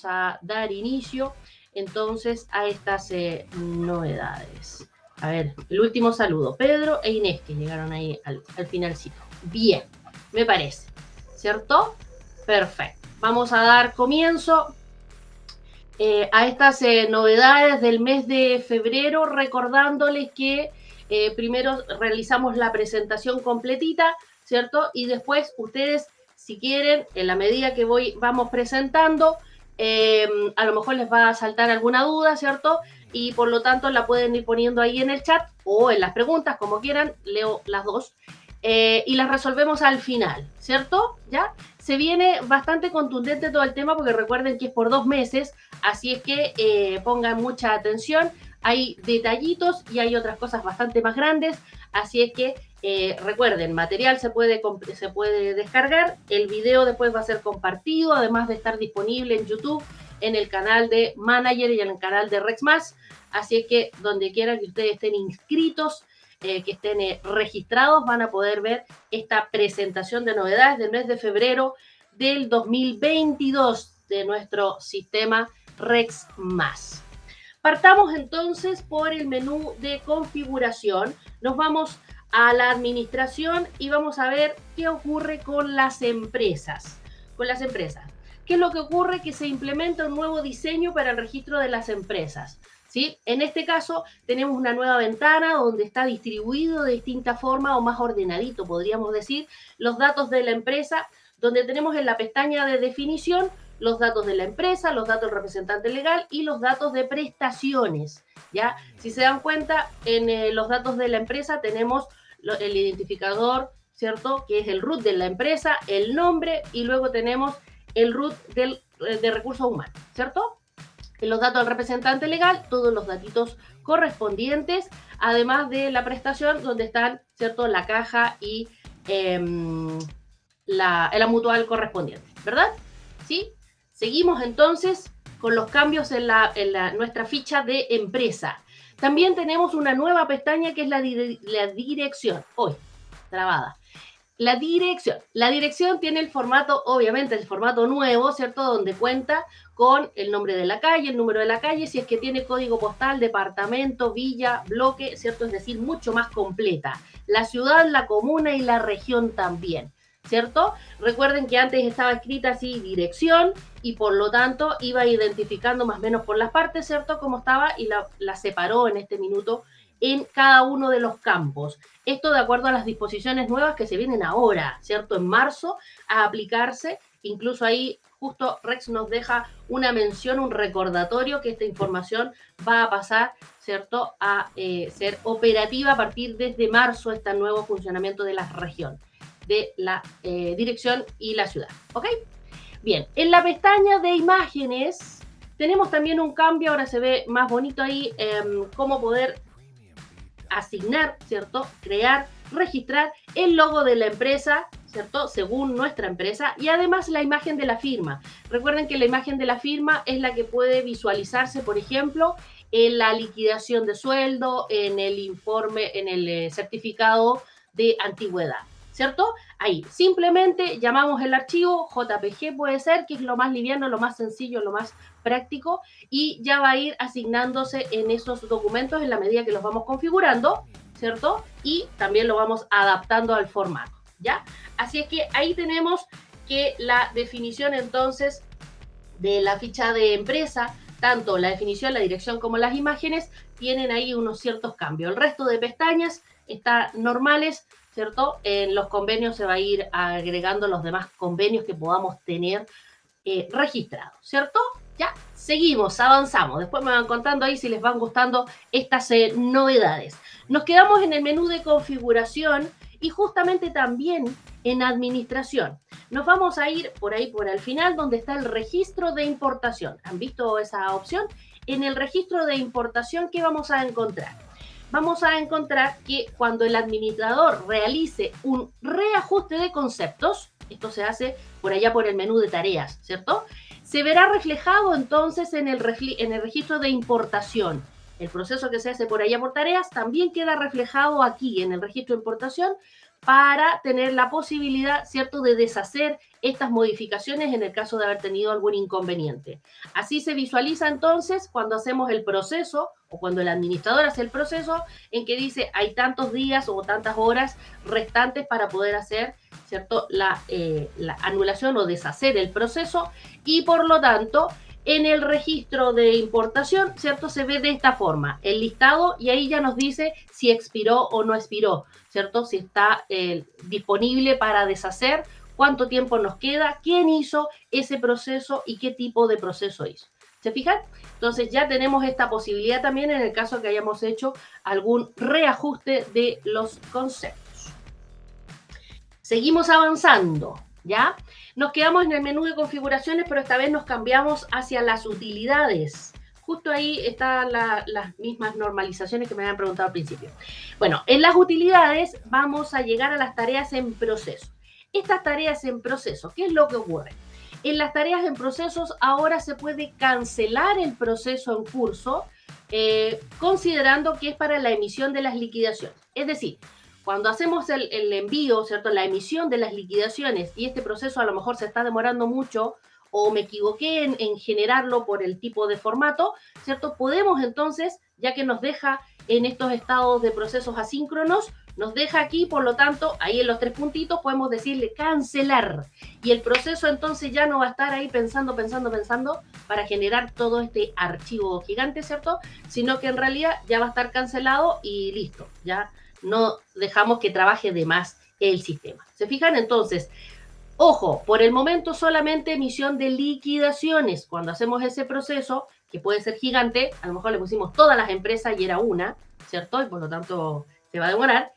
vamos a dar inicio entonces a estas novedades. A ver, el último saludo. Pedro e Inés, que llegaron ahí al finalcito. Bien, me parece. ¿Cierto? Perfecto. Vamos a dar comienzo a estas novedades del mes de febrero, recordándoles que primero realizamos la presentación completita, ¿cierto? Y después ustedes, si quieren, en la medida que vamos presentando, a lo mejor les va a saltar alguna duda, ¿cierto? Y por lo tanto la pueden ir poniendo ahí en el chat o en las preguntas, como quieran, leo las dos. Y las resolvemos al final, ¿cierto? ¿Ya? Se viene bastante contundente todo el tema porque recuerden que es por 2 meses, así es que pongan mucha atención. Hay detallitos y hay otras cosas bastante más grandes, así es que recuerden, material se puede descargar, el video después va a ser compartido, además de estar disponible en YouTube, en el canal de Manager y en el canal de Rexmas, así es que donde quiera que ustedes estén inscritos, que estén registrados, van a poder ver esta presentación de novedades del mes de febrero del 2022 de nuestro sistema Rexmas. Partamos entonces por el menú de configuración. Nos vamos a la administración y vamos a ver qué ocurre con las empresas. ¿Qué es lo que ocurre? Que se implementa un nuevo diseño para el registro de las empresas. ¿Sí? En este caso tenemos una nueva ventana donde está distribuido de distinta forma o más ordenadito, podríamos decir, los datos de la empresa, donde tenemos en la pestaña de definición los datos de la empresa, los datos del representante legal y los datos de prestaciones. ¿Ya? Si se dan cuenta, en los datos de la empresa tenemos el identificador, ¿cierto? Que es el root de la empresa, el nombre y luego tenemos el root de recursos humanos, ¿cierto? En los datos del representante legal, todos los datitos correspondientes, además de la prestación donde están, ¿cierto? La caja y la mutual correspondiente, ¿verdad? ¿Sí? Seguimos entonces con los cambios en nuestra ficha de empresa. También tenemos una nueva pestaña que es la dirección. Hoy, trabada. La dirección tiene el formato, obviamente el formato nuevo, ¿cierto? Donde cuenta con el nombre de la calle, el número de la calle, si es que tiene código postal, departamento, villa, bloque, ¿cierto? Es decir, mucho más completa. La ciudad, la comuna y la región también, ¿cierto? Recuerden que antes estaba escrita así dirección y por lo tanto iba identificando más o menos por las partes, ¿cierto? Cómo estaba y la separó en este minuto en cada uno de los campos. Esto de acuerdo a las disposiciones nuevas que se vienen ahora, ¿cierto? En marzo a aplicarse. Incluso ahí justo Rex nos deja una mención, un recordatorio que esta información va a pasar, ¿cierto? A ser operativa a partir desde marzo, este nuevo funcionamiento de la región, de la dirección y la ciudad. ¿Ok? Bien, en la pestaña de imágenes tenemos también un cambio, ahora se ve más bonito ahí, cómo poder asignar, ¿cierto? Crear, registrar el logo de la empresa, ¿cierto? Según nuestra empresa y además la imagen de la firma. Recuerden que la imagen de la firma es la que puede visualizarse, por ejemplo, en la liquidación de sueldo, en el informe, en el certificado de antigüedad, ¿cierto? Ahí, simplemente llamamos el archivo, JPG puede ser, que es lo más liviano, lo más sencillo, lo más práctico, y ya va a ir asignándose en esos documentos en la medida que los vamos configurando, ¿cierto? Y también lo vamos adaptando al formato, ¿ya? Así es que ahí tenemos que la definición entonces de la ficha de empresa, tanto la definición, la dirección como las imágenes, tienen ahí unos ciertos cambios. El resto de pestañas están normales, ¿cierto? En los convenios se va a ir agregando los demás convenios que podamos tener registrados, ¿cierto? Ya, seguimos, avanzamos. Después me van contando ahí si les van gustando estas novedades. Nos quedamos en el menú de configuración y justamente también en administración. Nos vamos a ir por ahí, por el final, donde está el registro de importación. ¿Han visto esa opción? En el registro de importación, ¿qué vamos a encontrar? Vamos a encontrar que cuando el administrador realice un reajuste de conceptos, esto se hace por allá por el menú de tareas, ¿cierto? Se verá reflejado entonces en el registro de importación. El proceso que se hace por allá por tareas también queda reflejado aquí en el registro de importación para tener la posibilidad, ¿cierto?, de deshacer estas modificaciones en el caso de haber tenido algún inconveniente. Así se visualiza entonces cuando hacemos el proceso o cuando el administrador hace el proceso en que dice hay tantos días o tantas horas restantes para poder hacer, ¿cierto?, la anulación o deshacer el proceso, y por lo tanto en el registro de importación, ¿cierto?, se ve de esta forma el listado y ahí ya nos dice si expiró o no expiró, ¿cierto?, si está disponible para deshacer, cuánto tiempo nos queda, quién hizo ese proceso y qué tipo de proceso hizo. ¿Se fijan? Entonces ya tenemos esta posibilidad también en el caso que hayamos hecho algún reajuste de los conceptos. Seguimos avanzando, ¿ya? Nos quedamos en el menú de configuraciones, pero esta vez nos cambiamos hacia las utilidades. Justo ahí están las mismas normalizaciones que me habían preguntado al principio. Bueno, en las utilidades vamos a llegar a las tareas en proceso. Estas tareas en proceso, ¿qué es lo que ocurre? En las tareas en procesos ahora se puede cancelar el proceso en curso considerando que es para la emisión de las liquidaciones. Es decir, cuando hacemos el envío, ¿cierto?, la emisión de las liquidaciones y este proceso a lo mejor se está demorando mucho o me equivoqué en generarlo por el tipo de formato, ¿cierto? Podemos entonces, ya que nos deja en estos estados de procesos asíncronos, nos deja aquí, por lo tanto, ahí en los 3 puntitos podemos decirle cancelar. Y el proceso entonces ya no va a estar ahí pensando para generar todo este archivo gigante, ¿cierto? Sino que en realidad ya va a estar cancelado y listo, ya no dejamos que trabaje de más el sistema. ¿Se fijan? Entonces, ojo, por el momento solamente emisión de liquidaciones. Cuando hacemos ese proceso, que puede ser gigante, a lo mejor le pusimos todas las empresas y era una, ¿cierto? Y por lo tanto se va a demorar.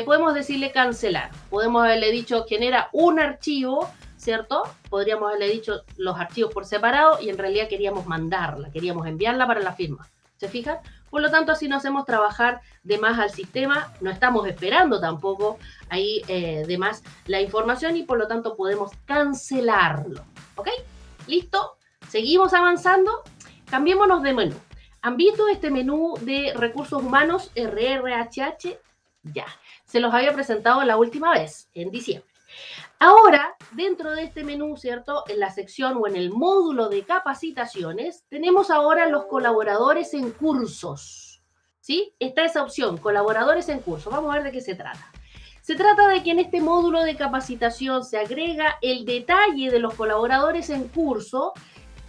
Podemos decirle cancelar. Podemos haberle dicho genera un archivo, ¿cierto? Podríamos haberle dicho los archivos por separado y en realidad queríamos mandarla, queríamos enviarla para la firma. ¿Se fijan? Por lo tanto, así no hacemos trabajar de más al sistema, no estamos esperando tampoco ahí de más la información y por lo tanto podemos cancelarlo. ¿Ok? ¿Listo? Seguimos avanzando. Cambiémonos de menú. ¿Han visto este menú de recursos humanos RRHH? Ya, se los había presentado la última vez, en diciembre. Ahora, dentro de este menú, ¿cierto?, en la sección o en el módulo de capacitaciones, tenemos ahora los colaboradores en cursos, ¿sí? Está esa opción, colaboradores en cursos. Vamos a ver de qué se trata. Se trata de que en este módulo de capacitación se agrega el detalle de los colaboradores en curso,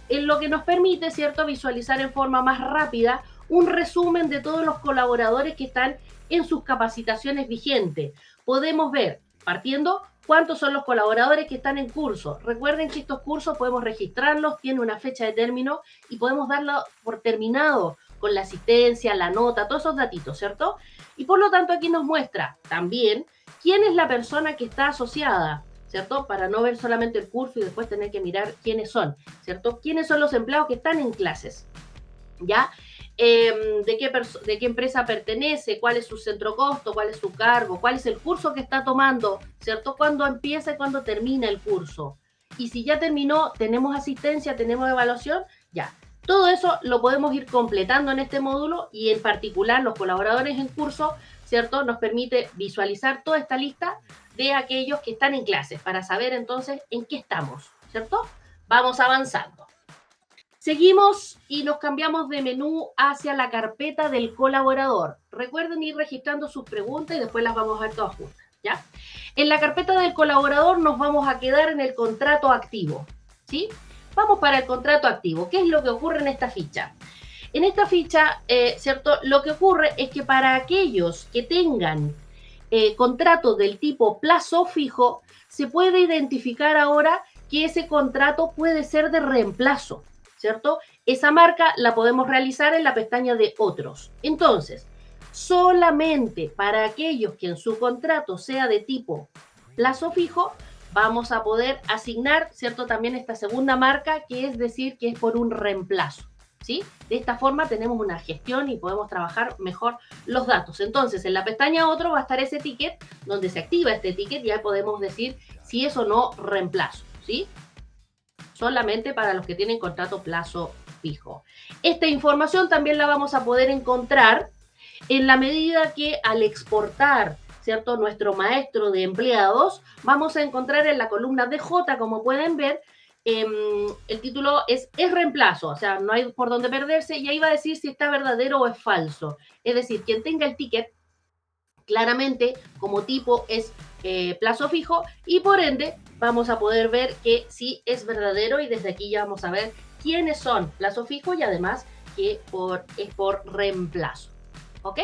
en lo que nos permite, ¿cierto?, visualizar en forma más rápida un resumen de todos los colaboradores que están en sus capacitaciones vigentes. Podemos ver, partiendo, cuántos son los colaboradores que están en curso. Recuerden que estos cursos podemos registrarlos, tienen una fecha de término y podemos darlo por terminado con la asistencia, la nota, todos esos datitos, ¿cierto? Y por lo tanto aquí nos muestra también quién es la persona que está asociada, ¿cierto? Para no ver solamente el curso y después tener que mirar quiénes son, ¿cierto? ¿Quiénes son los empleados que están en clases? ¿Ya? De qué empresa pertenece, cuál es su centro costo, cuál es su cargo, cuál es el curso que está tomando, ¿cierto? Cuándo empieza y cuándo termina el curso. Y si ya terminó, tenemos asistencia, tenemos evaluación, ya. Todo eso lo podemos ir completando en este módulo y en particular los colaboradores en curso, ¿cierto? Nos permite visualizar toda esta lista de aquellos que están en clases para saber entonces en qué estamos, ¿cierto? Vamos avanzando. Seguimos y nos cambiamos de menú hacia la carpeta del colaborador. Recuerden ir registrando sus preguntas y después las vamos a ver todas juntas, ¿ya? En la carpeta del colaborador nos vamos a quedar en el contrato activo, ¿sí? Vamos para el contrato activo. ¿Qué es lo que ocurre en esta ficha? En esta ficha, ¿cierto? Lo que ocurre es que para aquellos que tengan contratos del tipo plazo fijo, se puede identificar ahora que ese contrato puede ser de reemplazo, ¿cierto? Esa marca la podemos realizar en la pestaña de otros. Entonces, solamente para aquellos que en su contrato sea de tipo plazo fijo, vamos a poder asignar, ¿cierto?, también esta segunda marca, que es decir que es por un reemplazo, ¿sí? De esta forma tenemos una gestión y podemos trabajar mejor los datos. Entonces, en la pestaña otro va a estar ese ticket, donde se activa este ticket, ya podemos decir si es o no reemplazo, ¿sí? Solamente para los que tienen contrato plazo fijo. Esta información también la vamos a poder encontrar en la medida que al exportar, ¿cierto? Nuestro maestro de empleados, vamos a encontrar en la columna DJ, como pueden ver, el título es reemplazo, o sea, no hay por dónde perderse, y ahí va a decir si está verdadero o es falso. Es decir, quien tenga el ticket, claramente como tipo es plazo fijo, y por ende vamos a poder ver que sí es verdadero, y desde aquí ya vamos a ver quiénes son plazo fijo y además que es por reemplazo. ¿Ok?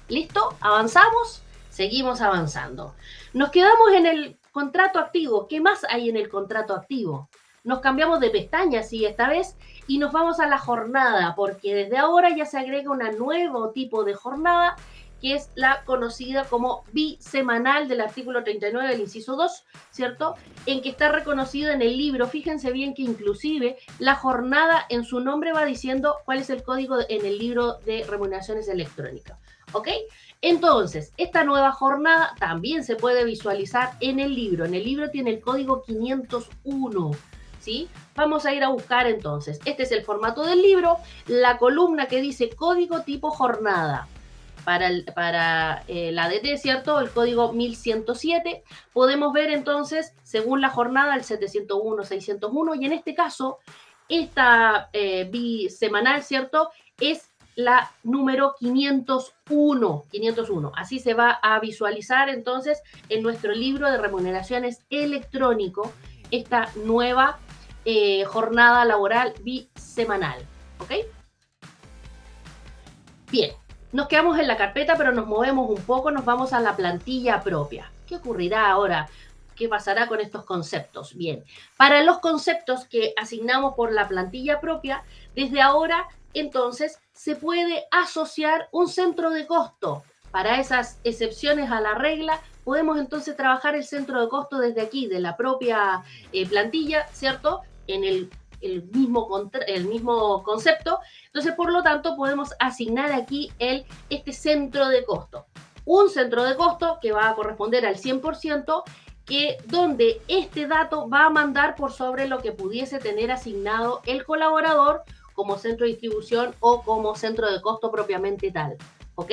¿Listo? ¿Avanzamos? Seguimos avanzando. Nos quedamos en el contrato activo. ¿Qué más hay en el contrato activo? Nos cambiamos de pestaña, sí, esta vez, y nos vamos a la jornada, porque desde ahora ya se agrega un nuevo tipo de jornada, que es la conocida como bisemanal del artículo 39 del inciso 2, ¿cierto? En que está reconocido en el libro. Fíjense bien que inclusive la jornada en su nombre va diciendo cuál es el código en el libro de remuneraciones electrónicas, ¿ok? Entonces, esta nueva jornada también se puede visualizar en el libro. En el libro tiene el código 501, ¿sí? Vamos a ir a buscar entonces. Este es el formato del libro, la columna que dice código tipo jornada. Para la ADT, ¿cierto? El código 1107. Podemos ver entonces, según la jornada, el 701, 601, y en este caso, esta bisemanal, ¿cierto? Es la número 501, 501. Así se va a visualizar entonces en nuestro libro de remuneraciones electrónico esta nueva jornada laboral bisemanal. ¿Ok? Bien. Nos quedamos en la carpeta, pero nos movemos un poco, nos vamos a la plantilla propia. ¿Qué ocurrirá ahora? ¿Qué pasará con estos conceptos? Bien, para los conceptos que asignamos por la plantilla propia, desde ahora entonces se puede asociar un centro de costo. Para esas excepciones a la regla, podemos entonces trabajar el centro de costo desde aquí, de la propia plantilla, ¿cierto? En el mismo concepto. Entonces, por lo tanto, podemos asignar aquí este centro de costo. Un centro de costo que va a corresponder al 100%, donde este dato va a mandar por sobre lo que pudiese tener asignado el colaborador como centro de distribución o como centro de costo propiamente tal. ¿Ok?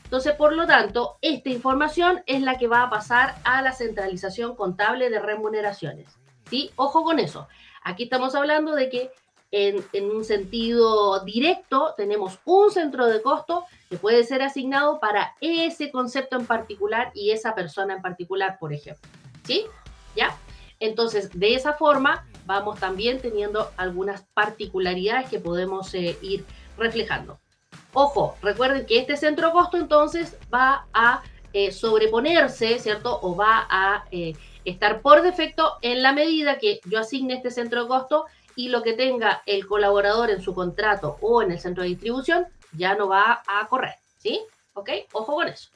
Entonces, por lo tanto, esta información es la que va a pasar a la centralización contable de remuneraciones. ¿Sí? Ojo con eso. Aquí estamos hablando de que en un sentido directo tenemos un centro de costo que puede ser asignado para ese concepto en particular y esa persona en particular, por ejemplo. ¿Sí? ¿Ya? Entonces, de esa forma vamos también teniendo algunas particularidades que podemos ir reflejando. Ojo, recuerden que este centro de costo entonces va a sobreponerse, ¿cierto? O va a estar por defecto en la medida que yo asigne este centro de costo y lo que tenga el colaborador en su contrato o en el centro de distribución ya no va a correr, ¿sí? ¿Ok? Ojo con eso.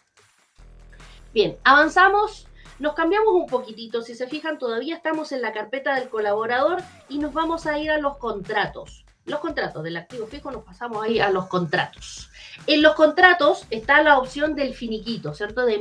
Bien, avanzamos, nos cambiamos un poquitito. Si se fijan, todavía estamos en la carpeta del colaborador y nos vamos a ir a los contratos. Los contratos del activo fijo, nos pasamos ahí a los contratos. En los contratos está la opción del finiquito, ¿cierto? De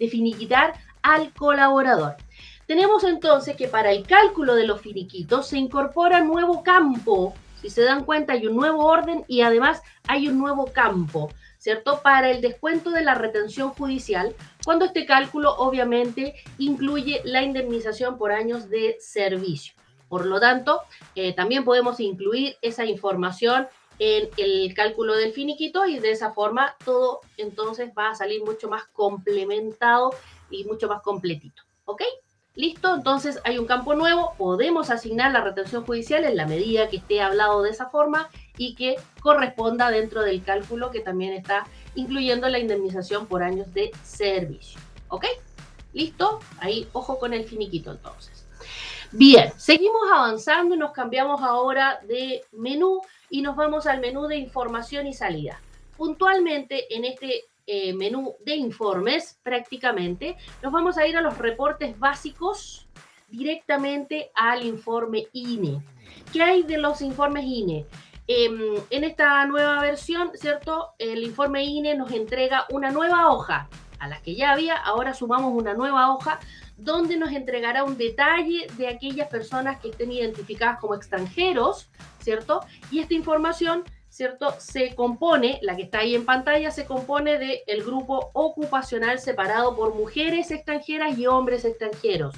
finiquitar al colaborador. Tenemos entonces que para el cálculo de los finiquitos se incorpora un nuevo campo. Si se dan cuenta, hay un nuevo orden y además hay un nuevo campo, ¿cierto? Para el descuento de la retención judicial, cuando este cálculo obviamente incluye la indemnización por años de servicio. Por lo tanto, también podemos incluir esa información en el cálculo del finiquito y de esa forma todo entonces va a salir mucho más complementado y mucho más completito. ¿Ok? ¿Listo? Entonces hay un campo nuevo, podemos asignar la retención judicial en la medida que esté hablado de esa forma y que corresponda dentro del cálculo que también está incluyendo la indemnización por años de servicio. ¿Ok? ¿Listo? Ahí, ojo con el finiquito entonces. Bien, seguimos avanzando y nos cambiamos ahora de menú y nos vamos al menú de información y salida. Puntualmente en este menú de informes, prácticamente, nos vamos a ir a los reportes básicos directamente al informe INE. ¿Qué hay de los informes INE? En esta nueva versión, ¿cierto? El informe INE nos entrega una nueva hoja. A las que ya había, ahora sumamos una nueva hoja donde nos entregará un detalle de aquellas personas que estén identificadas como extranjeros, ¿cierto? Y esta información ¿cierto? Se compone, la que está ahí en pantalla, se compone del grupo ocupacional separado por mujeres extranjeras y hombres extranjeros.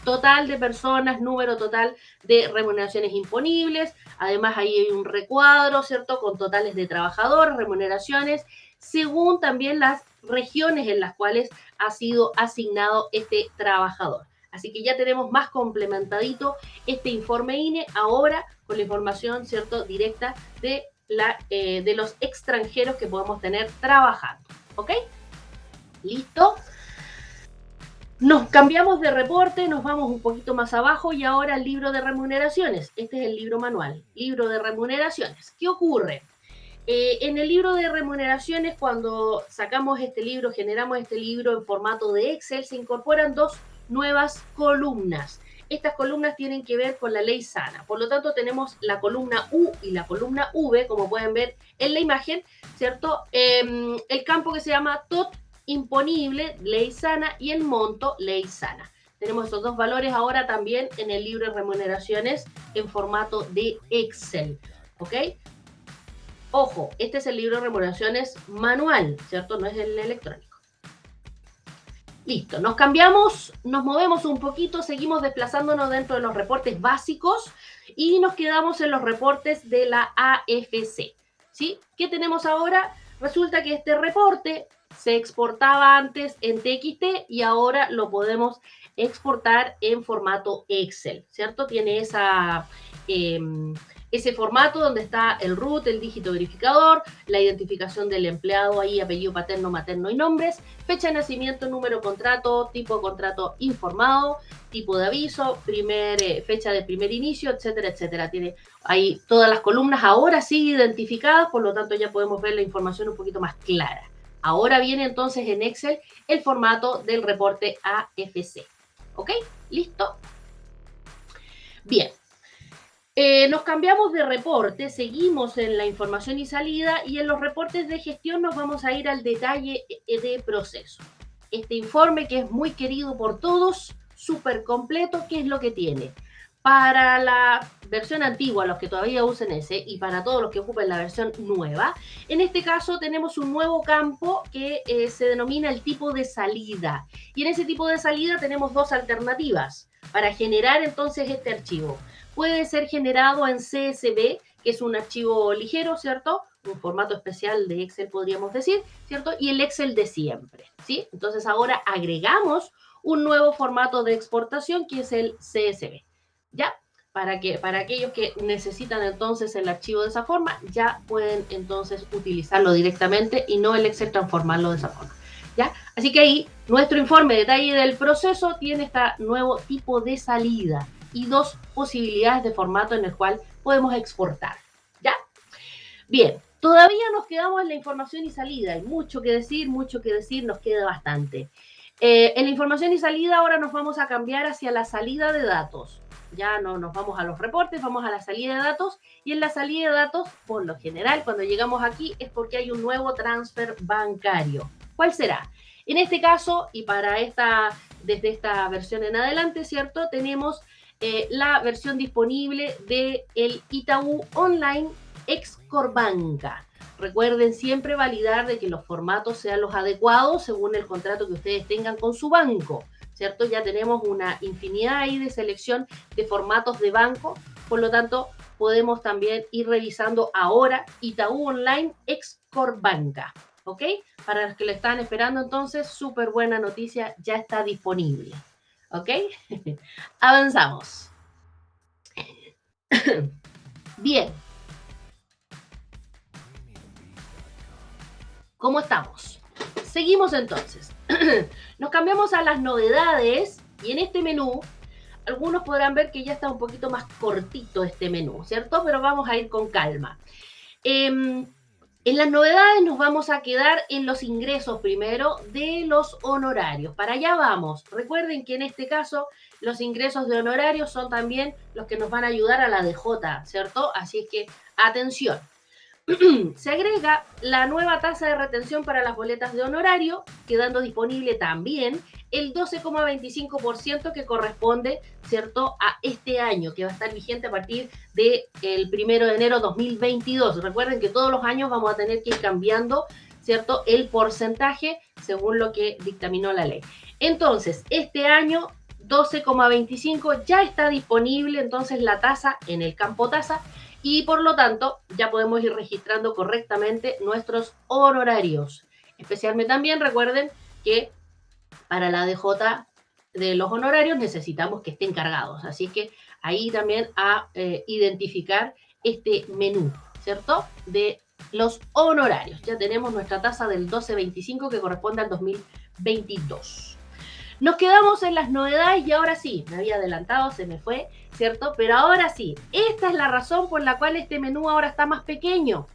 Total de personas, número total de remuneraciones imponibles. Además, ahí hay un recuadro, ¿cierto? Con totales de trabajadores, remuneraciones, según también las regiones en las cuales ha sido asignado este trabajador. Así que ya tenemos más complementadito este informe INE, ahora con la información, ¿cierto?, directa de los extranjeros que podemos tener trabajando. ¿Ok? ¿Listo? Nos cambiamos de reporte, nos vamos un poquito más abajo y ahora al libro de remuneraciones. Este es el libro manual, libro de remuneraciones. ¿Qué ocurre? En el libro de remuneraciones, cuando sacamos este libro, generamos este libro en formato de Excel, se incorporan dos nuevas columnas. Estas columnas tienen que ver con la ley sana. Por lo tanto, tenemos la columna U y la columna V, como pueden ver en la imagen, ¿cierto? El campo que se llama TOT imponible, ley sana, y el monto, ley sana. Tenemos esos dos valores ahora también en el libro de remuneraciones en formato de Excel, ¿ok? Ojo, este es el libro de remuneraciones manual, ¿cierto? No es el electrónico. Listo, nos cambiamos, nos movemos un poquito, seguimos desplazándonos dentro de los reportes básicos y nos quedamos en los reportes de la AFC, ¿sí? ¿Qué tenemos ahora? Resulta que este reporte se exportaba antes en TXT y ahora lo podemos exportar en formato Excel, ¿cierto? Tiene ese formato donde está el root, el dígito verificador, la identificación del empleado, ahí apellido paterno, materno y nombres, fecha de nacimiento, número de contrato, tipo de contrato informado, tipo de aviso, fecha de primer inicio, etcétera, etcétera. Tiene ahí todas las columnas ahora sí identificadas, por lo tanto ya podemos ver la información un poquito más clara. Ahora viene entonces en Excel el formato del reporte AFC. ¿Ok? ¿Listo? Bien. Nos cambiamos de reporte, seguimos en la información y salida y en los reportes de gestión nos vamos a ir al detalle de proceso. Este informe que es muy querido por todos, súper completo, ¿qué es lo que tiene? Para la versión antigua, los que todavía usen ese, y para todos los que ocupen la versión nueva, en este caso tenemos un nuevo campo que se denomina el tipo de salida. Y en ese tipo de salida tenemos dos alternativas para generar entonces este archivo. Puede ser generado en CSV, que es un archivo ligero, ¿cierto? Un formato especial de Excel, podríamos decir, ¿cierto? Y el Excel de siempre, ¿sí? Entonces ahora agregamos un nuevo formato de exportación que es el CSV, ¿ya? Para aquellos que necesitan entonces el archivo de esa forma, ya pueden entonces utilizarlo directamente y no el Excel transformarlo de esa forma, ¿ya? Así que ahí nuestro informe de detalle del proceso tiene este nuevo tipo de salida y dos posibilidades de formato en el cual podemos exportar, ¿ya? Bien, todavía nos quedamos en la información y salida. Hay mucho que decir, nos queda bastante. En la información y salida ahora nos vamos a cambiar hacia la salida de datos. Ya no nos vamos a los reportes, vamos a la salida de datos. Y en la salida de datos, por lo general, cuando llegamos aquí es porque hay un nuevo transfer bancario. ¿Cuál será? En este caso, y desde esta versión en adelante, ¿cierto? Tenemos la versión disponible del Itaú Online ex Corbanca. Recuerden siempre validar de que los formatos sean los adecuados según el contrato que ustedes tengan con su banco, ¿cierto? Ya tenemos una infinidad ahí de selección de formatos de banco, por lo tanto podemos también ir revisando ahora Itaú Online ex Corbanca, ¿ok? Para los que lo están esperando entonces, súper buena noticia, ya está disponible, ¿ok? Avanzamos. Bien. ¿Cómo estamos? Seguimos entonces. Nos cambiamos a las novedades y en este menú algunos podrán ver que ya está un poquito más cortito este menú, ¿cierto? Pero vamos a ir con calma. En las novedades nos vamos a quedar en los ingresos primero de los honorarios. Para allá vamos. Recuerden que en este caso los ingresos de honorarios son también los que nos van a ayudar a la DJ, ¿cierto? Así es que atención. Se agrega la nueva tasa de retención para las boletas de honorario, quedando disponible también el 12,25% que corresponde, ¿cierto?, a este año, que va a estar vigente a partir del 1 de enero de 2022. Recuerden que todos los años vamos a tener que ir cambiando, ¿cierto?, el porcentaje según lo que dictaminó la ley. Entonces, este año 12,25 ya está disponible entonces la tasa en el campo tasa y por lo tanto ya podemos ir registrando correctamente nuestros honorarios. Especialmente también recuerden que para la DJ de los honorarios necesitamos que estén cargados, así que ahí también a identificar este menú, ¿cierto?, de los honorarios. Ya tenemos nuestra tasa del 12,25 que corresponde al 2022. Nos quedamos en las novedades y ahora sí, me había adelantado, se me fue, ¿cierto? Pero ahora sí, esta es la razón por la cual este menú ahora está más pequeño,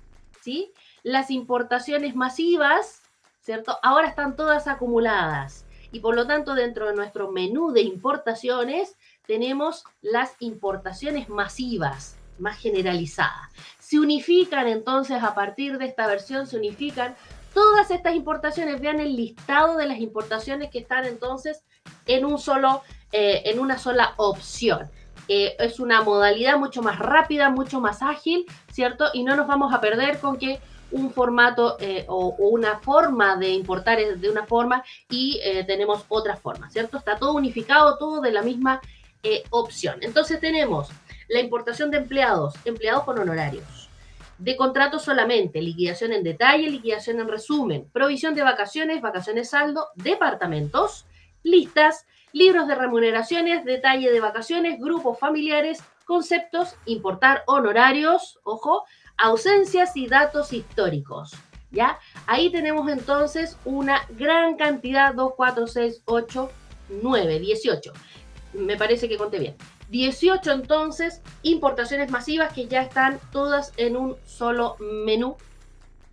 ¿sí? Las importaciones masivas, ¿cierto? Ahora están todas acumuladas y por lo tanto dentro de nuestro menú de importaciones tenemos las importaciones masivas, más generalizadas. Se unifican entonces a partir de esta versión, se unifican todas estas importaciones. Vean el listado de las importaciones que están entonces en una sola opción. Es una modalidad mucho más rápida, mucho más ágil, ¿cierto? Y no nos vamos a perder con que un formato o una forma de importar es de una forma y tenemos otra forma, ¿cierto? Está todo unificado, todo de la misma opción. Entonces tenemos la importación de empleados con honorarios, de contratos solamente, liquidación en detalle, liquidación en resumen, provisión de vacaciones, vacaciones saldo, departamentos, listas, libros de remuneraciones, detalle de vacaciones, grupos familiares, conceptos, importar honorarios, ojo, ausencias y datos históricos. ¿Ya? Ahí tenemos entonces una gran cantidad, 2, 4, 6, 8, 9, 18. Me parece que conté bien. 18 entonces importaciones masivas que ya están todas en un solo menú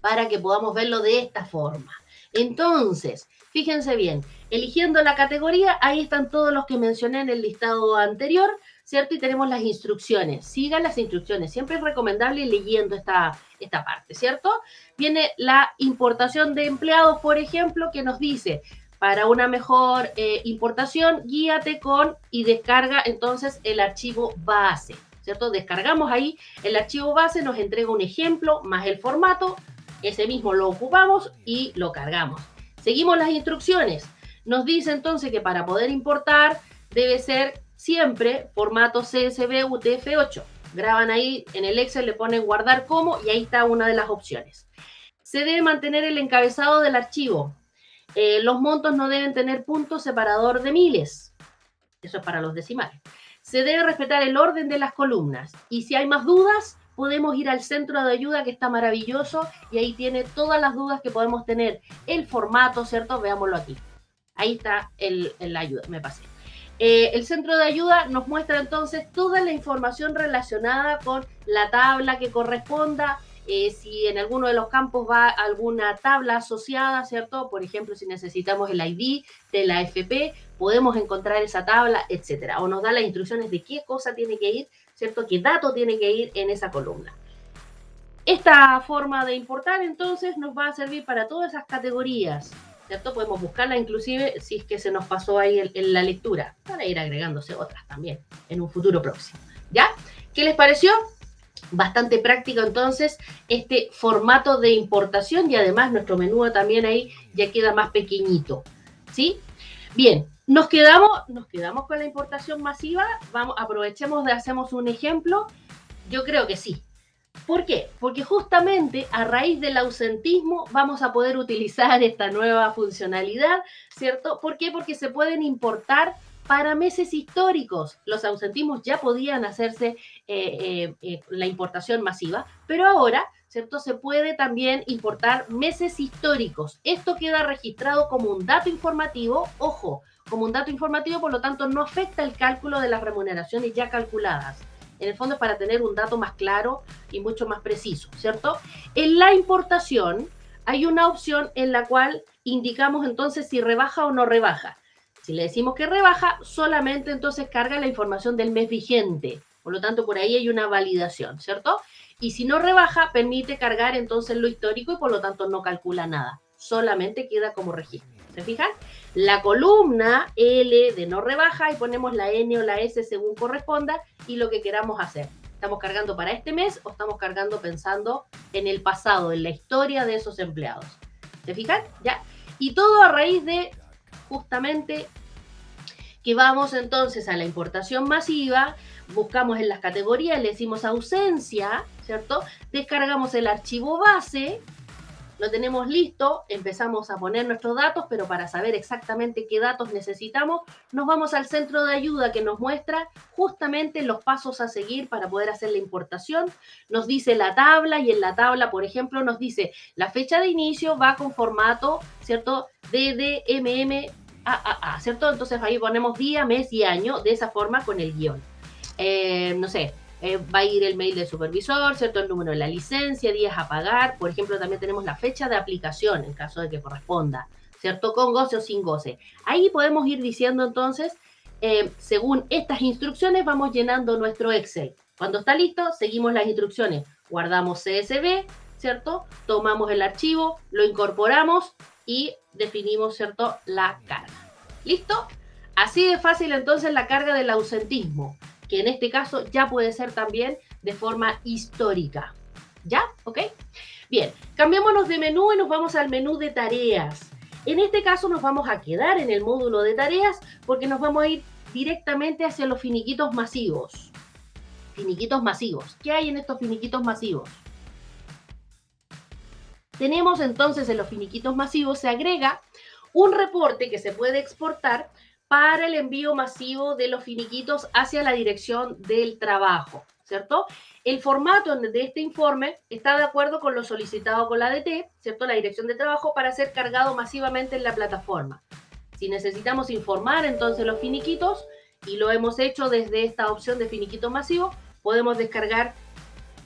para que podamos verlo de esta forma. Entonces, fíjense bien, eligiendo la categoría, ahí están todos los que mencioné en el listado anterior, ¿cierto? Y tenemos las instrucciones. Sigan las instrucciones. Siempre es recomendable ir leyendo esta parte, ¿cierto? Viene la importación de empleados, por ejemplo, que nos dice: para una mejor importación, guíate con y descarga entonces el archivo base, ¿cierto? Descargamos ahí el archivo base, nos entrega un ejemplo más el formato, ese mismo lo ocupamos y lo cargamos. Seguimos las instrucciones. Nos dice entonces que para poder importar debe ser siempre formato CSV UTF-8. Graban ahí en el Excel, le ponen guardar como y ahí está una de las opciones. Se debe mantener el encabezado del archivo. Los montos no deben tener punto separador de miles. Eso es para los decimales. Se debe respetar el orden de las columnas. Y si hay más dudas, podemos ir al centro de ayuda, que está maravilloso, y ahí tiene todas las dudas que podemos tener. El formato, ¿cierto? Veámoslo aquí. Ahí está la ayuda, me pasé. El centro de ayuda nos muestra entonces toda la información relacionada con la tabla que corresponda. Si en alguno de los campos va alguna tabla asociada, ¿cierto? Por ejemplo, si necesitamos el ID de la FP, podemos encontrar esa tabla, etcétera. O nos da las instrucciones de qué cosa tiene que ir, ¿cierto? Qué dato tiene que ir en esa columna. Esta forma de importar, entonces, nos va a servir para todas esas categorías, ¿cierto? Podemos buscarla inclusive si es que se nos pasó ahí en la lectura, para ir agregándose otras también en un futuro próximo, ¿ya? ¿Qué les pareció? Bastante práctico entonces este formato de importación y además nuestro menú también ahí ya queda más pequeñito, ¿sí? Bien, nos quedamos con la importación masiva. Aprovechemos de hacemos un ejemplo. Yo creo que sí. ¿Por qué? Porque justamente a raíz del ausentismo vamos a poder utilizar esta nueva funcionalidad, ¿cierto? ¿Por qué? Porque se pueden importar para meses históricos. Los ausentismos ya podían hacerse la importación masiva, pero ahora, ¿cierto? Se puede también importar meses históricos. Esto queda registrado como un dato informativo, ojo, como un dato informativo, por lo tanto no afecta el cálculo de las remuneraciones ya calculadas. En el fondo es para tener un dato más claro y mucho más preciso, ¿cierto? En la importación hay una opción en la cual indicamos entonces si rebaja o no rebaja. Si le decimos que rebaja, solamente entonces carga la información del mes vigente. Por lo tanto, por ahí hay una validación, ¿cierto? Y si no rebaja, permite cargar entonces lo histórico y por lo tanto no calcula nada. Solamente queda como registro. ¿Se fijan? La columna L de no rebaja y ponemos la N o la S según corresponda y lo que queramos hacer. ¿Estamos cargando para este mes o estamos cargando pensando en el pasado, en la historia de esos empleados? ¿Se fijan? ¿Ya? Y todo a raíz de justamente que vamos entonces a la importación masiva, buscamos en las categorías, le decimos ausencia, ¿cierto? Descargamos el archivo base, lo tenemos listo, empezamos a poner nuestros datos, pero para saber exactamente qué datos necesitamos, nos vamos al centro de ayuda que nos muestra justamente los pasos a seguir para poder hacer la importación. Nos dice la tabla y en la tabla, por ejemplo, nos dice la fecha de inicio va con formato, ¿cierto? DDMM ¿cierto? Entonces ahí ponemos día, mes y año de esa forma con el guión. No sé, va a ir el mail del supervisor, ¿cierto? El número de la licencia, días a pagar. Por ejemplo, también tenemos la fecha de aplicación en caso de que corresponda, ¿cierto? Con goce o sin goce. Ahí podemos ir diciendo entonces, según estas instrucciones, vamos llenando nuestro Excel. Cuando está listo, seguimos las instrucciones. Guardamos CSV, ¿cierto? Tomamos el archivo, lo incorporamos y definimos, ¿cierto?, la carga. ¿Listo? Así de fácil entonces la carga del ausentismo, que en este caso ya puede ser también de forma histórica. ¿Ya? ¿Ok? Bien, cambiémonos de menú y nos vamos al menú de tareas. En este caso nos vamos a quedar en el módulo de tareas porque nos vamos a ir directamente hacia los finiquitos masivos. Finiquitos masivos. ¿Qué hay en estos finiquitos masivos? Tenemos entonces en los finiquitos masivos, se agrega un reporte que se puede exportar para el envío masivo de los finiquitos hacia la dirección del trabajo, ¿cierto? El formato de este informe está de acuerdo con lo solicitado con la ADT, ¿cierto? La dirección de trabajo para ser cargado masivamente en la plataforma. Si necesitamos informar entonces los finiquitos, y lo hemos hecho desde esta opción de finiquito masivo, podemos descargar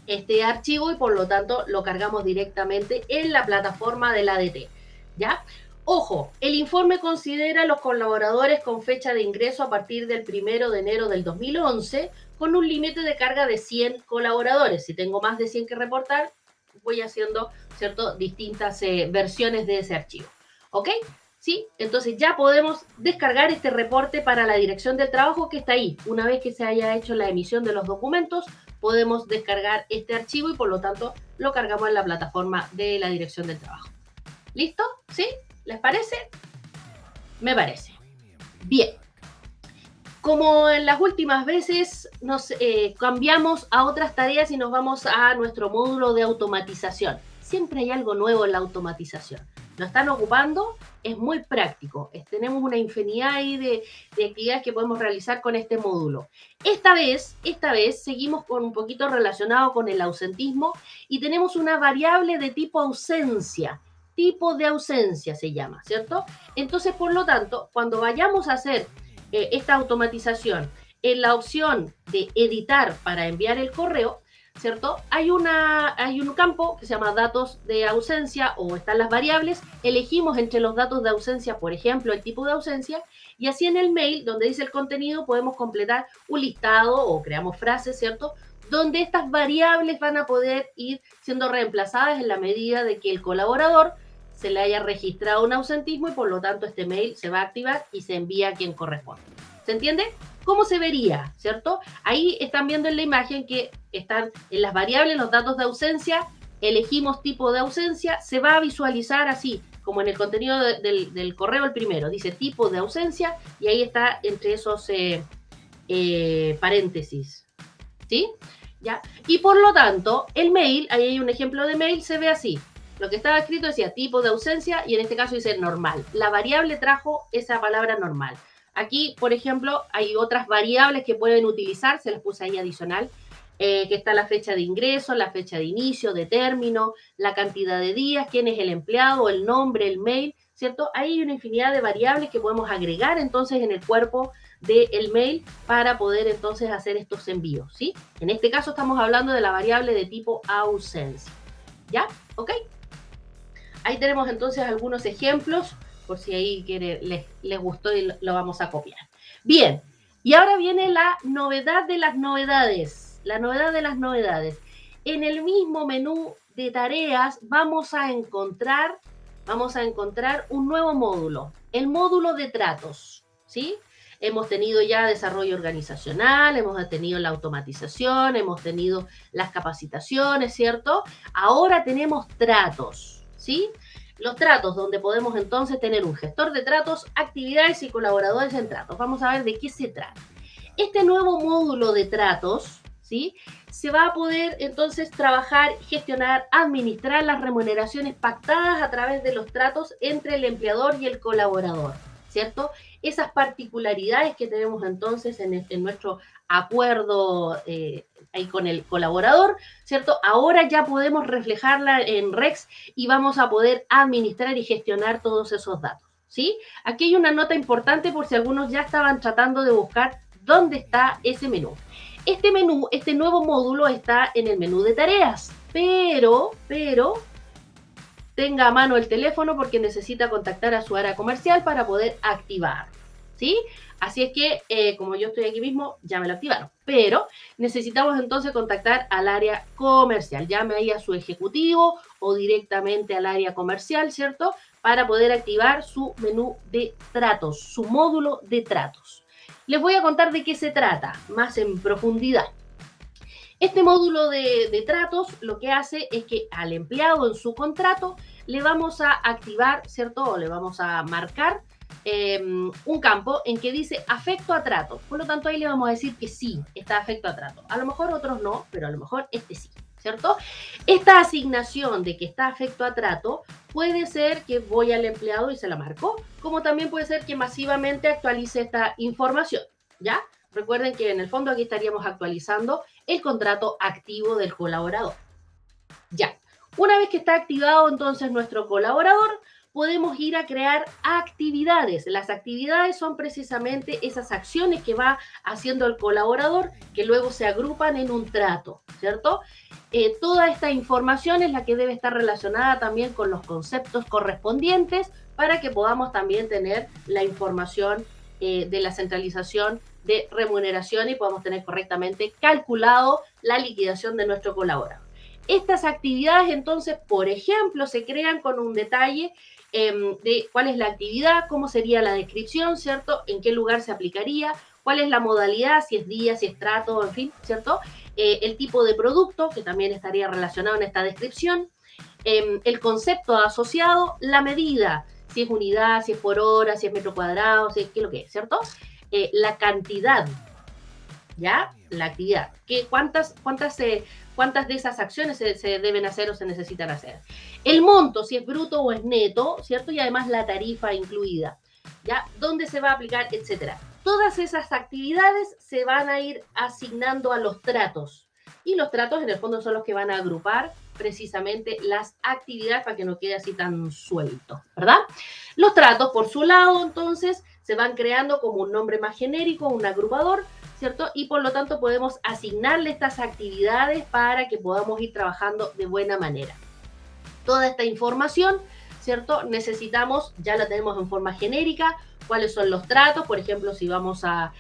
este archivo y por lo tanto lo cargamos directamente en la plataforma de la ADT, ¿ya? Ojo, el informe considera a los colaboradores con fecha de ingreso a partir del 1 de enero del 2011 con un límite de carga de 100 colaboradores. Si tengo más de 100 que reportar, voy haciendo, ¿cierto?, distintas versiones de ese archivo, ¿ok? ¿Sí? Entonces ya podemos descargar este reporte para la dirección del trabajo que está ahí. Una vez que se haya hecho la emisión de los documentos, podemos descargar este archivo y por lo tanto lo cargamos en la plataforma de la dirección del trabajo. ¿Listo? ¿Sí? ¿Les parece? Me parece. Bien. Como en las últimas veces, nos cambiamos a otras tareas y nos vamos a nuestro módulo de automatización. Siempre hay algo nuevo en la automatización. Lo están ocupando, es muy práctico. Tenemos una infinidad ahí de actividades que podemos realizar con este módulo. Esta vez seguimos con un poquito relacionado con el ausentismo y tenemos una variable de tipo ausencia. Tipo de ausencia se llama, ¿cierto? Entonces, por lo tanto, cuando vayamos a hacer esta automatización en la opción de editar para enviar el correo, ¿cierto? Hay un campo que se llama datos de ausencia o están las variables, elegimos entre los datos de ausencia, por ejemplo, el tipo de ausencia, y así en el mail, donde dice el contenido, podemos completar un listado o creamos frases, ¿cierto?, donde estas variables van a poder ir siendo reemplazadas en la medida de que el colaborador se le haya registrado un ausentismo y por lo tanto este mail se va a activar y se envía a quien corresponde. ¿Se entiende? ¿Cómo se vería? ¿Cierto? Ahí están viendo en la imagen que están en las variables los datos de ausencia, elegimos tipo de ausencia, se va a visualizar así, como en el contenido del correo el primero, dice tipo de ausencia y ahí está entre esos paréntesis. ¿Sí? ¿Ya? Y por lo tanto, el mail, ahí hay un ejemplo de mail, se ve así. Lo que estaba escrito decía tipo de ausencia y en este caso dice normal. La variable trajo esa palabra normal. Aquí, por ejemplo, hay otras variables que pueden utilizar, se las puse ahí adicional, que está la fecha de ingreso, la fecha de inicio, de término, la cantidad de días, quién es el empleado, el nombre, el mail, ¿cierto? Hay una infinidad de variables que podemos agregar entonces en el cuerpo del mail para poder entonces hacer estos envíos, ¿sí? En este caso estamos hablando de la variable de tipo ausencia. ¿Ya? ¿Ok? Ahí tenemos entonces algunos ejemplos, por si ahí les gustó y lo vamos a copiar. Bien, y ahora viene la novedad de las novedades. La novedad de las novedades. en el mismo menú de tareas vamos a encontrar un nuevo módulo, el módulo de tratos, ¿sí? Hemos tenido ya desarrollo organizacional, hemos tenido la automatización, hemos tenido las capacitaciones, ¿cierto? Ahora tenemos tratos, ¿sí? Los tratos, donde podemos entonces tener un gestor de tratos, actividades y colaboradores en tratos. Vamos a ver de qué se trata. Este nuevo módulo de tratos, ¿sí? Se va a poder entonces trabajar, gestionar, administrar las remuneraciones pactadas a través de los tratos entre el empleador y el colaborador, ¿cierto? Esas particularidades que tenemos entonces en nuestro acuerdo ahí con el colaborador, ¿cierto? Ahora ya podemos reflejarla en REX y vamos a poder administrar y gestionar todos esos datos, ¿sí? Aquí hay una nota importante por si algunos ya estaban tratando de buscar dónde está ese menú. Este menú, este nuevo módulo está en el menú de tareas, pero tenga a mano el teléfono porque necesita contactar a su área comercial para poder activar, ¿sí? Así es que, como yo estoy aquí mismo, ya me lo activaron. Pero necesitamos entonces contactar al área comercial. Llame ahí a su ejecutivo o directamente al área comercial, ¿cierto? Para poder activar su menú de tratos, su módulo de tratos. Les voy a contar de qué se trata, más en profundidad. Este módulo de tratos lo que hace es que al empleado en su contrato le vamos a activar, ¿cierto? O le vamos a marcar un campo en que dice afecto a trato. Por lo tanto, ahí le vamos a decir que sí, está afecto a trato. A lo mejor otros no, pero a lo mejor este sí, ¿cierto? Esta asignación de que está afecto a trato puede ser que voy al empleado y se la marco, como también puede ser que masivamente actualice esta información, ¿ya? Recuerden que en el fondo aquí estaríamos actualizando el contrato activo del colaborador. Ya, una vez que está activado entonces nuestro colaborador, podemos ir a crear actividades. Las actividades son precisamente esas acciones que va haciendo el colaborador que luego se agrupan en un trato, ¿cierto? Toda esta información es la que debe estar relacionada también con los conceptos correspondientes para que podamos también tener la información de la centralización de remuneración y podamos tener correctamente calculado la liquidación de nuestro colaborador. Estas actividades entonces, por ejemplo, se crean con un detalle de cuál es la actividad, cómo sería la descripción, ¿cierto? En qué lugar se aplicaría, cuál es la modalidad, si es día, si es trato, en fin, ¿cierto? El tipo de producto, que también estaría relacionado en esta descripción, el concepto asociado, la medida, si es unidad, si es por hora, si es metro cuadrado, si es qué es lo que es, ¿cierto? La cantidad, ¿ya? La actividad. ¿Cuántas de esas acciones se deben hacer o se necesitan hacer? El monto, si es bruto o es neto, ¿cierto? Y además la tarifa incluida, ¿ya? ¿Dónde se va a aplicar? Etcétera. Todas esas actividades se van a ir asignando a los tratos. Y los tratos en el fondo son los que van a agrupar precisamente las actividades para que no quede así tan suelto, ¿verdad? Los tratos, por su lado, entonces, se van creando como un nombre más genérico, un agrupador, ¿cierto? Y por lo tanto podemos asignarle estas actividades para que podamos ir trabajando de buena manera. Toda esta información, ¿cierto? Necesitamos, ya la tenemos en forma genérica, cuáles son los tratos, por ejemplo, si vamos a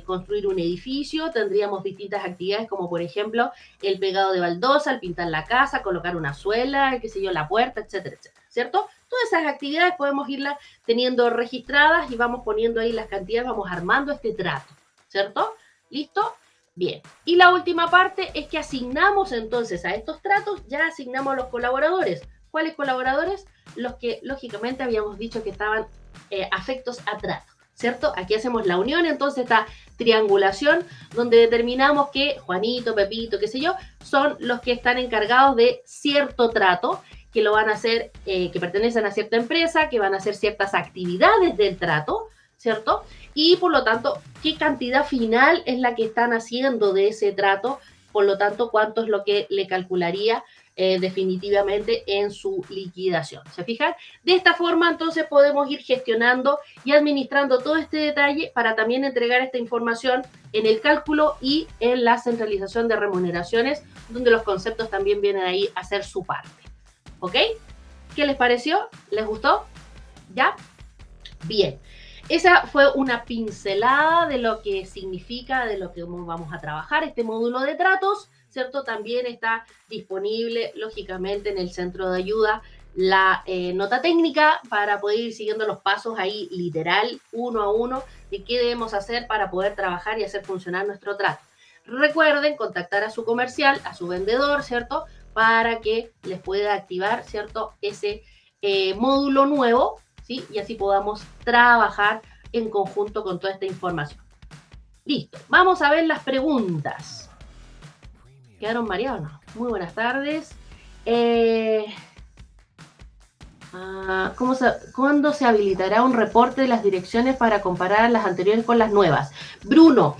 construir un edificio, tendríamos distintas actividades como por ejemplo el pegado de baldosa, el pintar la casa, colocar una suela, qué sé yo, la puerta, etcétera, etcétera, ¿cierto? Todas esas actividades podemos irlas teniendo registradas y vamos poniendo ahí las cantidades, vamos armando este trato, ¿cierto? ¿Listo? Bien. Y la última parte es que asignamos entonces a estos tratos, ya asignamos a los colaboradores. ¿Cuáles colaboradores? Los que lógicamente habíamos dicho que estaban afectos a trato, ¿cierto? Aquí hacemos la unión, entonces esta triangulación donde determinamos que Juanito, Pepito, qué sé yo, son los que están encargados de cierto trato, que lo van a hacer, que pertenecen a cierta empresa, que van a hacer ciertas actividades del trato, ¿cierto? Y por lo tanto, ¿qué cantidad final es la que están haciendo de ese trato? Por lo tanto, ¿cuánto es lo que le calcularía definitivamente en su liquidación? ¿Se fijan? De esta forma, entonces, podemos ir gestionando y administrando todo este detalle para también entregar esta información en el cálculo y en la centralización de remuneraciones, donde los conceptos también vienen ahí a hacer su parte. ¿Ok? ¿Qué les pareció? ¿Les gustó? ¿Ya? Bien. Esa fue una pincelada de lo que significa, de lo que vamos a trabajar este módulo de tratos, ¿cierto? También está disponible, lógicamente, en el centro de ayuda la nota técnica para poder ir siguiendo los pasos ahí literal, uno a uno, de qué debemos hacer para poder trabajar y hacer funcionar nuestro trato. Recuerden contactar a su comercial, a su vendedor, ¿cierto? Para que les pueda activar, ¿cierto? Ese módulo nuevo, ¿sí? Y así podamos trabajar en conjunto con toda esta información. Listo, vamos a ver las preguntas. ¿Quedaron mareados? No. Muy buenas tardes. ¿Cuándo se habilitará un reporte de las direcciones para comparar las anteriores con las nuevas? Bruno,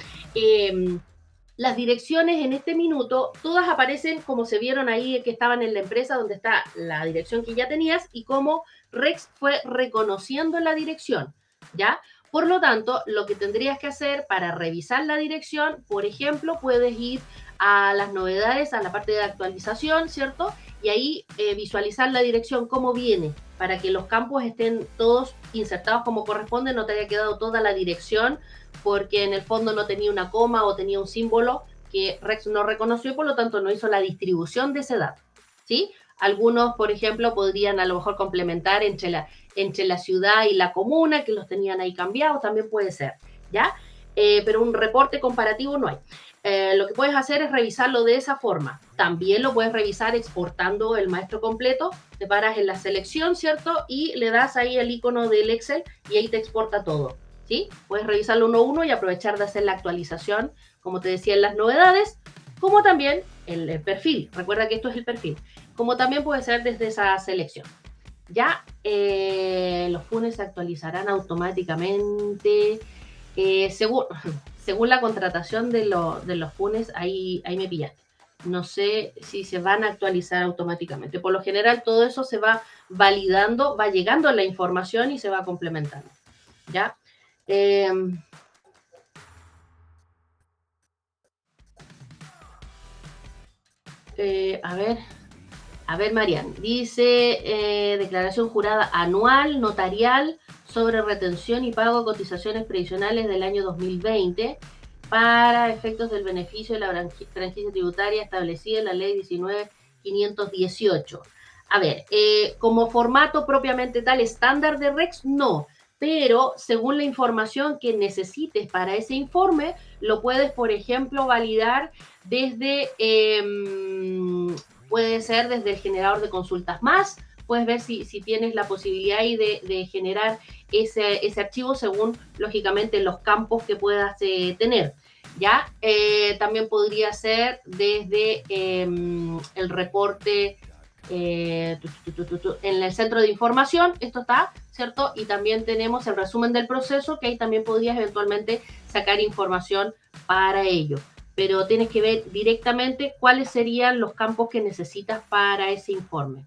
las direcciones en este minuto, todas aparecen como se vieron ahí que estaban en la empresa donde está la dirección que ya tenías y cómo Rex fue reconociendo la dirección, ¿ya? Por lo tanto, lo que tendrías que hacer para revisar la dirección, por ejemplo, puedes ir a las novedades, a la parte de actualización, ¿cierto? Y ahí visualizar la dirección, cómo viene, para que los campos estén todos insertados como corresponde, no te haya quedado toda la dirección porque en el fondo no tenía una coma o tenía un símbolo que Rex no reconoció y por lo tanto no hizo la distribución de ese dato, ¿sí? Algunos, por ejemplo, podrían a lo mejor complementar entre la ciudad y la comuna, que los tenían ahí cambiados, también puede ser, ¿ya? Pero un reporte comparativo no hay. Lo que puedes hacer es revisarlo de esa forma. También lo puedes revisar exportando el maestro completo, te paras en la selección, ¿cierto? Y le das ahí el icono del Excel y ahí te exporta todo. ¿Sí? Puedes revisarlo uno a uno y aprovechar de hacer la actualización, como te decía, en las novedades, como también el perfil. Recuerda que esto es el perfil. Como también puede ser desde esa selección. Ya los funes se actualizarán automáticamente. Según la contratación de los funes, ahí me pillaste. No sé si se van a actualizar automáticamente. Por lo general, todo eso se va validando, va llegando la información y se va complementando. ¿Ya? A ver, Marian, dice declaración jurada anual, notarial, sobre retención y pago de cotizaciones previsionales del año 2020 para efectos del beneficio de la franquicia tributaria establecida en la ley 19.518. A ver, como formato propiamente tal, estándar de REX, no, pero según la información que necesites para ese informe, lo puedes, por ejemplo, validar desde, puede ser desde el generador de consultas más, puedes ver si tienes la posibilidad ahí de generar ese archivo según, lógicamente, los campos que puedas tener. ¿Ya? También podría ser desde el reporte en el centro de información, esto está, ¿cierto? Y también tenemos el resumen del proceso, que ahí también podrías eventualmente sacar información para ello. Pero tienes que ver directamente cuáles serían los campos que necesitas para ese informe,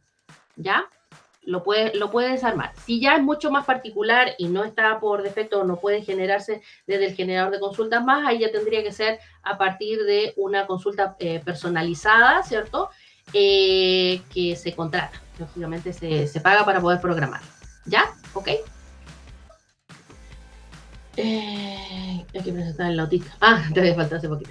¿ya? Lo puedes armar. Si ya es mucho más particular y no está por defecto o no puede generarse desde el generador de consultas más, ahí ya tendría que ser a partir de una consulta personalizada, ¿cierto? Que se contrata. Lógicamente se paga para poder programar. ¿Ya? ¿Ok? Hay que presentar el autista. Todavía falta hace poquito.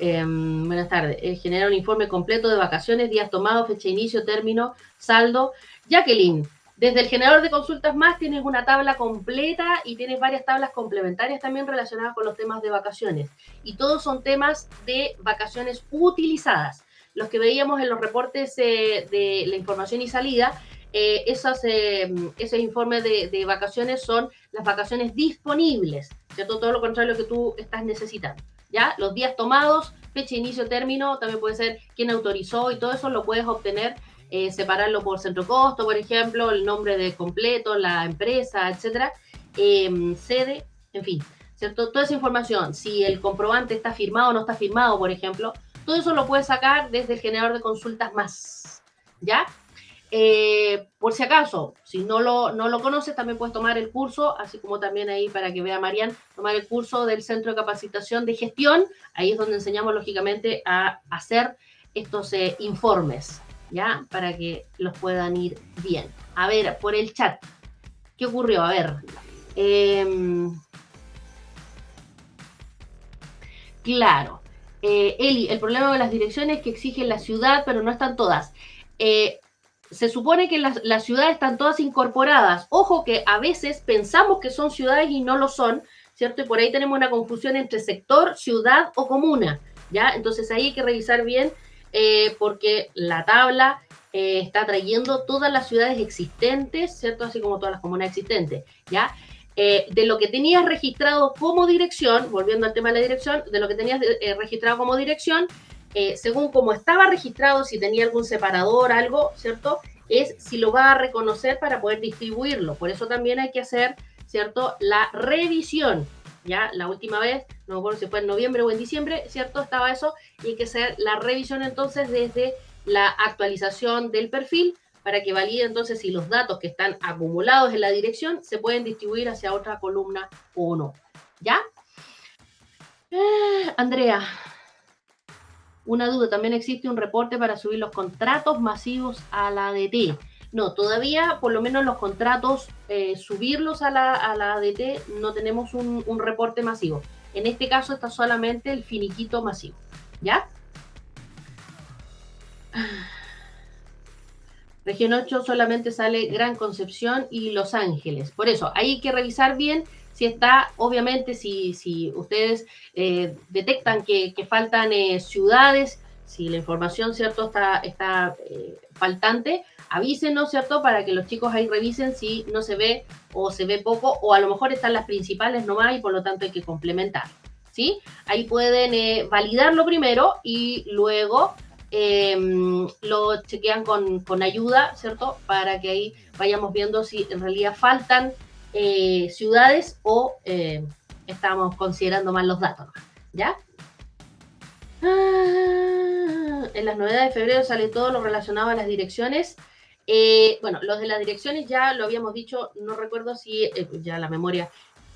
Buenas tardes. Genera un informe completo de vacaciones, días tomados, fecha de inicio, término, saldo. Jacqueline, desde el generador de consultas más tienes una tabla completa y tienes varias tablas complementarias también relacionadas con los temas de vacaciones. Y todos son temas de vacaciones utilizadas. Los que veíamos en los reportes de la información y salida, esos informes de vacaciones son las vacaciones disponibles, ¿cierto? Todo lo contrario que tú estás necesitando. ¿Ya? Los días tomados, fecha de inicio, término, también puede ser quién autorizó y todo eso lo puedes obtener, separarlo por centro costo, por ejemplo, el nombre de completo, la empresa, etcétera, sede, en fin, ¿cierto? Toda esa información, si el comprobante está firmado o no está firmado, por ejemplo, todo eso lo puedes sacar desde el generador de consultas más, ¿ya? Por si acaso, si no lo conoces, también puedes tomar el curso, así como también ahí para que vea Marian, tomar el curso del Centro de Capacitación de Gestión. Ahí es donde enseñamos, lógicamente, a hacer estos informes, ¿ya? Para que los puedan ir bien. A ver, por el chat, ¿qué ocurrió? A ver. Claro. Eli, el problema de las direcciones es que exigen la ciudad, pero no están todas. Se supone que las ciudades están todas incorporadas. Ojo que a veces pensamos que son ciudades y no lo son, ¿cierto? Y por ahí tenemos una confusión entre sector, ciudad o comuna, ¿ya? Entonces ahí hay que revisar bien porque la tabla está trayendo todas las ciudades existentes, ¿cierto? Así como todas las comunas existentes, ¿ya? De lo que tenías registrado como dirección, volviendo al tema de la dirección, de lo que tenías registrado como dirección, según como estaba registrado, si tenía algún separador, algo, ¿cierto? Es si lo va a reconocer para poder distribuirlo. Por eso también hay que hacer, ¿cierto? La revisión. Ya, la última vez, no me acuerdo si fue en noviembre o en diciembre, ¿cierto? Estaba eso, y hay que hacer la revisión entonces desde la actualización del perfil para que valide entonces si los datos que están acumulados en la dirección se pueden distribuir hacia otra columna o no. ¿Ya? Andrea, una duda, también existe un reporte para subir los contratos masivos a la ADT. No, todavía, por lo menos los contratos, subirlos a la ADT, no tenemos un reporte masivo. En este caso está solamente el finiquito masivo. ¿Ya? Región 8 solamente sale Gran Concepción y Los Ángeles. Por eso, hay que revisar bien si está, obviamente, si ustedes detectan que faltan ciudades, si la información, ¿cierto?, está faltante, avísenos, ¿cierto?, para que los chicos ahí revisen si no se ve o se ve poco, o a lo mejor están las principales nomás y por lo tanto hay que complementar, ¿sí? Ahí pueden validarlo primero y luego lo chequean con ayuda, ¿cierto? Para que ahí vayamos viendo si en realidad faltan ciudades o estamos considerando mal los datos, ¿ya? En las novedades de febrero sale todo lo relacionado a las direcciones. Bueno, los de las direcciones ya lo habíamos dicho, no recuerdo si ya la memoria,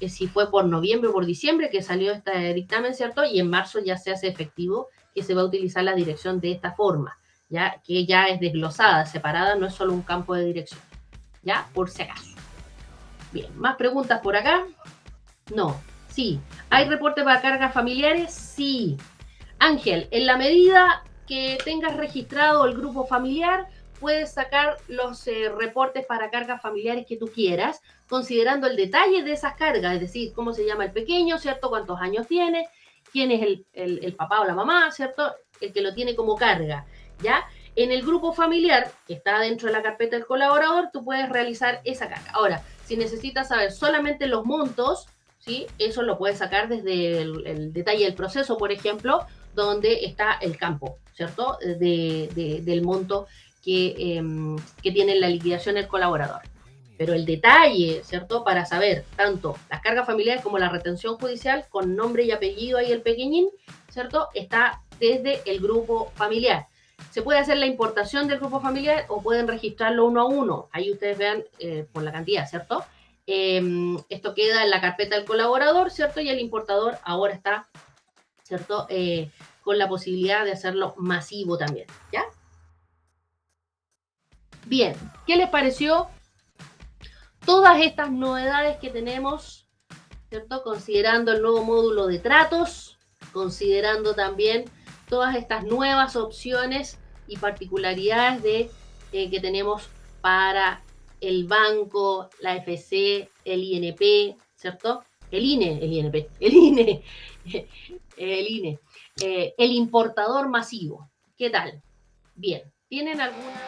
si fue por noviembre o por diciembre que salió este dictamen, ¿cierto? Y en marzo ya se hace efectivo que se va a utilizar la dirección de esta forma, ya que ya es desglosada, separada, no es solo un campo de dirección, ya, por si acaso. Bien, más preguntas por acá. No, sí. ¿Hay reporte para cargas familiares? Sí. Ángel, en la medida que tengas registrado el grupo familiar, puedes sacar los reportes para cargas familiares que tú quieras, considerando el detalle de esas cargas, es decir, cómo se llama el pequeño, ¿cierto? ¿Cuántos años tiene? ¿Quién es el papá o la mamá, ¿cierto? El que lo tiene como carga, ¿ya? En el grupo familiar, que está dentro de la carpeta del colaborador, tú puedes realizar esa carga. Ahora, si necesitas saber solamente los montos, ¿sí? Eso lo puedes sacar desde el detalle del proceso, por ejemplo, donde está el campo, ¿cierto? Del monto que tiene la liquidación el colaborador. Pero el detalle, ¿cierto? Para saber tanto las cargas familiares como la retención judicial con nombre y apellido ahí el pequeñín, ¿cierto? Está desde el grupo familiar. Se puede hacer la importación del grupo familiar o pueden registrarlo uno a uno. Ahí ustedes vean por la cantidad, ¿cierto? Esto queda en la carpeta del colaborador, ¿cierto? Y el importador ahora está, ¿cierto? Con la posibilidad de hacerlo masivo también, ¿ya? Bien, ¿qué les pareció todas estas novedades que tenemos, ¿cierto? Considerando el nuevo módulo de tratos, considerando también todas estas nuevas opciones y particularidades que tenemos para el banco, la FC, el INP, ¿cierto? El INE, el importador masivo. ¿Qué tal? Bien, ¿tienen alguna